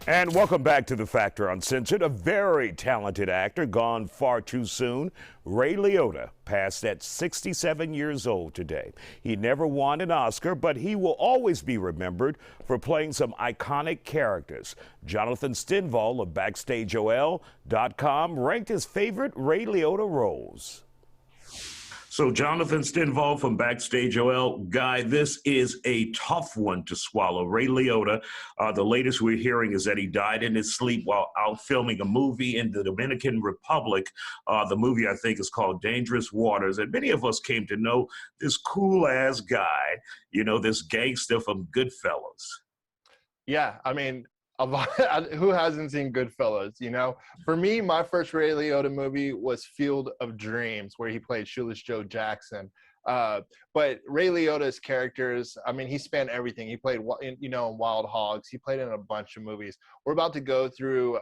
And welcome back to The Factor Uncensored. A very talented actor gone far too soon. Ray Liotta passed at 67 years old today. He never won an Oscar, but he will always be remembered for playing some iconic characters. Jonathan Stenvall of BackstageOL.com ranked his favorite Ray Liotta roles. So Jonathan Stenvall from Backstage OL. Guy, this is a tough one to swallow. Ray Liotta, the latest we're hearing is that he died in his sleep while out filming a movie in the Dominican Republic. The movie, I think, is called Dangerous Waters. And many of us came to know this cool-ass guy, you know, this gangster from Goodfellas. Yeah, I mean, who hasn't seen Goodfellas, you know? For me, my first Ray Liotta movie was Field of Dreams, where he played Shoeless Joe Jackson. But Ray Liotta's characters, I mean, he spanned everything. He played, you know, in Wild Hogs. He played in a bunch of movies. We're about to go through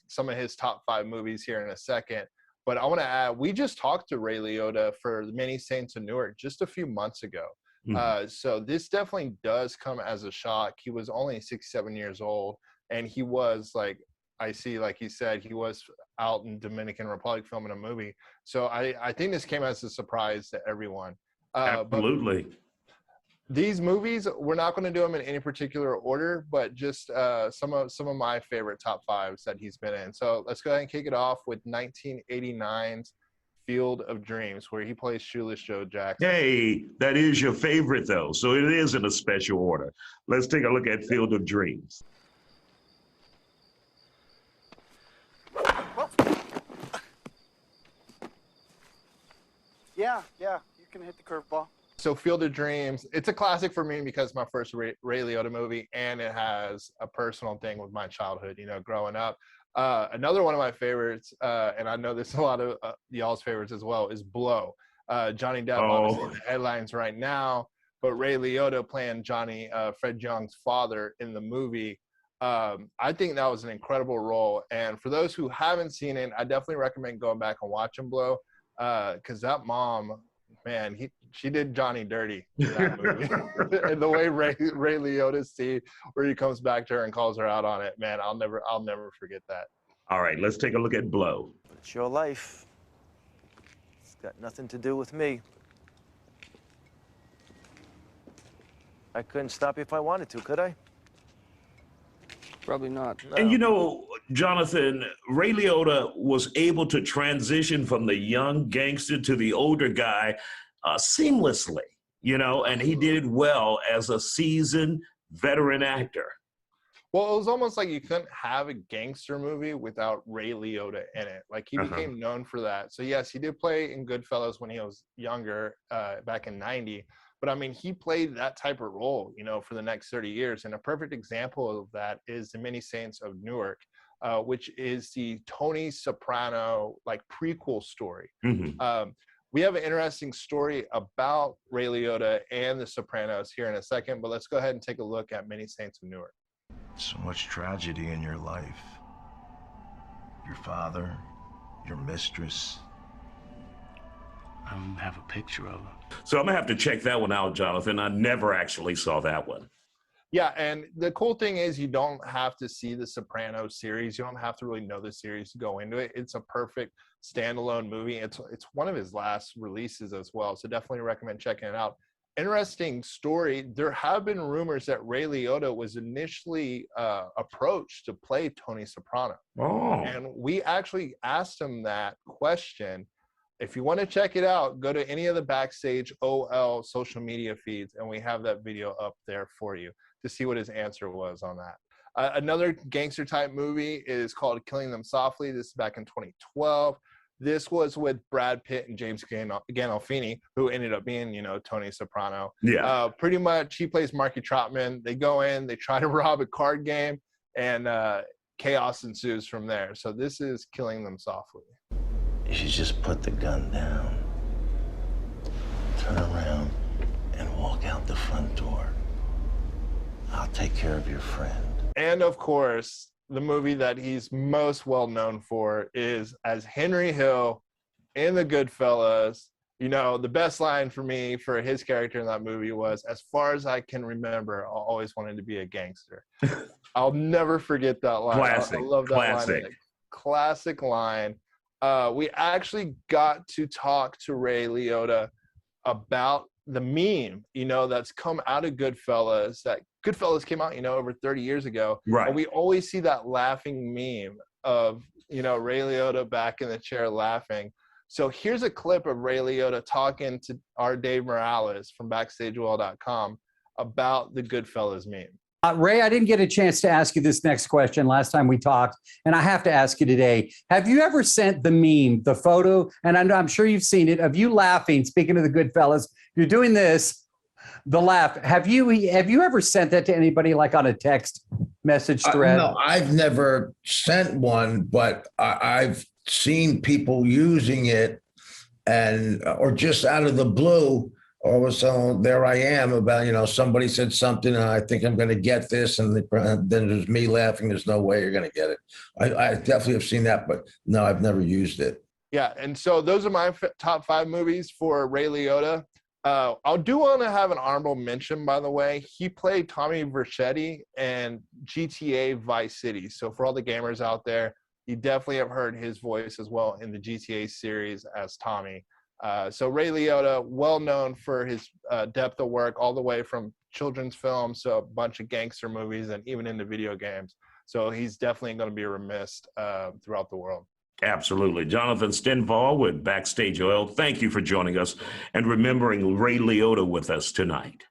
some of his top 5 movies here in a second. But I want to add, we just talked to Ray Liotta for the Many Saints of Newark just a few months ago. So this definitely does come as a shock. He was only 67 years old, and he was like he said, he was out in Dominican Republic filming a movie. So I think this came as a surprise to everyone. Absolutely. These movies, we're not going to do them in any particular order, but just some of my favorite top 5s that he's been in. So let's go ahead and kick it off with 1989's Field of Dreams, where he plays Shoeless Joe Jackson. Hey, that is your favorite, though, so it is in a special order. Let's take a look at Field of Dreams. Yeah, you can hit the curveball. So Field of Dreams, it's a classic for me because it's my first Ray Liotta movie, and it has a personal thing with my childhood, you know, growing up. Another one of my favorites, and I know this is a lot of y'all's favorites as well, is Blow. Johnny Depp obviously in the headlines right now, but Ray Liotta playing Johnny, Fred Young's father in the movie. I think that was an incredible role. And for those who haven't seen it, I definitely recommend going back and watching Blow, because that mom, man, she did Johnny dirty in that movie. And the way Ray Liotta see where he comes back to her and calls her out on it, man, I'll never forget that. All right, let's take a look at Blow. It's your life. It's got nothing to do with me. I couldn't stop you if I wanted to, could I? Probably not. No. And you know, Jonathan, Ray Liotta was able to transition from the young gangster to the older guy seamlessly, you know, and he did well as a seasoned veteran actor. Well, it was almost like you couldn't have a gangster movie without Ray Liotta in it. Like, he became known for that. So yes, he did play in Goodfellas when he was younger, back in '90. But I mean, he played that type of role, you know, for the next 30 years. And a perfect example of that is The Many Saints of Newark, which is the Tony Soprano, like, prequel story. We have an interesting story about Ray Liotta and The Sopranos here in a second, but let's go ahead and take a look at Many Saints of Newark. So much tragedy in your life. Your father, your mistress. I don't have a picture of her. So I'm gonna have to check that one out, Jonathan. I never actually saw that one. Yeah, and the cool thing is you don't have to see the Sopranos series. You don't have to really know the series to go into it. It's a perfect standalone movie. It's one of his last releases as well, so definitely recommend checking it out. Interesting story. There have been rumors that Ray Liotta was initially approached to play Tony Soprano. And we actually asked him that question. If you want to check it out, go to any of the Backstage OL social media feeds, and we have that video up there for you to see what his answer was on that. Another gangster type movie is called Killing Them Softly. This is back in 2012. This was with Brad Pitt and James Gandolfini, who ended up being, you know, Tony Soprano. Yeah. Pretty much, he plays Marky Trotman. They go in, they try to rob a card game, and chaos ensues from there. So this is Killing Them Softly. You should just put the gun down, turn around, and walk out the front door. I'll take care of your friend. And of course, the movie that he's most well known for is as Henry Hill in the Goodfellas, You know, the best line for me for his character in that movie was, "As far as I can remember, I always wanted to be a gangster." I'll never forget that line. Classic. I love that Classic. line. Classic line. We actually got to talk to Ray Liotta about the meme, you know, that's come out of Goodfellas. That Goodfellas came out, you know, over 30 years ago. Right. And we always see that laughing meme of, you know, Ray Liotta back in the chair laughing. So here's a clip of Ray Liotta talking to our Dave Morales from BackstageOL.com about the Goodfellas meme. Ray, I didn't get a chance to ask you this next question last time we talked, and I have to ask you today. Have you ever sent the meme, the photo, and I'm sure you've seen it, of you laughing, speaking of the Goodfellas, you're doing this, the laugh. Have you ever sent that to anybody, like on a text message thread? No, I've never sent one, but I've seen people using it, and or just out of the blue, all of a sudden there I am about, you know, somebody said something and I think I'm going to get this, and then there's me laughing. There's no way you're going to get it. I definitely have seen that, but no, I've never used it. Yeah, and so those are my top 5 movies for Ray Liotta. I do want to have an honorable mention, by the way. He played Tommy Vercetti in GTA Vice City. So for all the gamers out there, you definitely have heard his voice as well in the GTA series as Tommy. So Ray Liotta, well known for his depth of work, all the way from children's films to a bunch of gangster movies and even into video games. So he's definitely going to be remiss throughout the world. Absolutely. Jonathan Stenvall with Backstage OL, thank you for joining us and remembering Ray Liotta with us tonight.